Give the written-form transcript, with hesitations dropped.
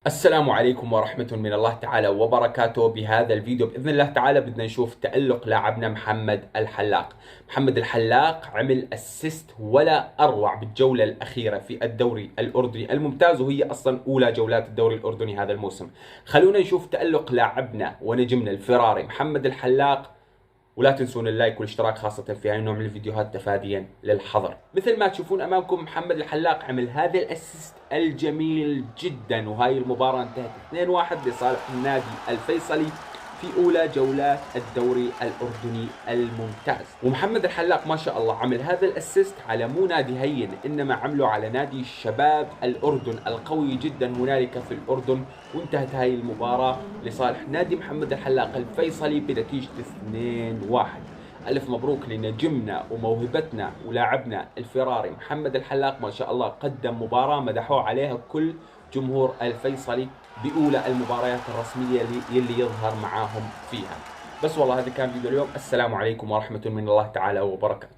السلام عليكم ورحمة من الله تعالى وبركاته. بهذا الفيديو بإذن الله تعالى بدنا نشوف تألق لاعبنا محمد الحلاق. محمد الحلاق عمل اسيست ولا أروع بالجولة الأخيرة في الدوري الأردني الممتاز، وهي أصلا أولى جولات الدوري الأردني هذا الموسم. خلونا نشوف تألق لاعبنا ونجمنا الفراري محمد الحلاق، ولا تنسون اللايك والاشتراك خاصة في هاي النوع من الفيديوهات تفاديا للحظر. مثل ما تشوفون امامكم محمد الحلاق عمل هذا الاسيست الجميل جدا، وهاي المباراة انتهت 2-1 لصالح النادي الفيصلي في اولى جولات الدوري الاردني الممتاز. ومحمد الحلاق ما شاء الله عمل هذا الاسيست على مو نادي هين، انما عمله على نادي شباب الاردن القوي جدا هنالك في الاردن. وانتهت هاي المباراة لصالح نادي محمد الحلاق الفيصلي بنتيجة 2-1. ألف مبروك لنجمنا وموهبتنا ولاعبنا الفراري محمد الحلاق، ما شاء الله قدم مباراة مدحوه عليها كل جمهور الفيصلي بأولى المباريات الرسمية اللي يظهر معاهم فيها. بس والله هذا كان فيديو اليوم. السلام عليكم ورحمة من الله تعالى وبركاته.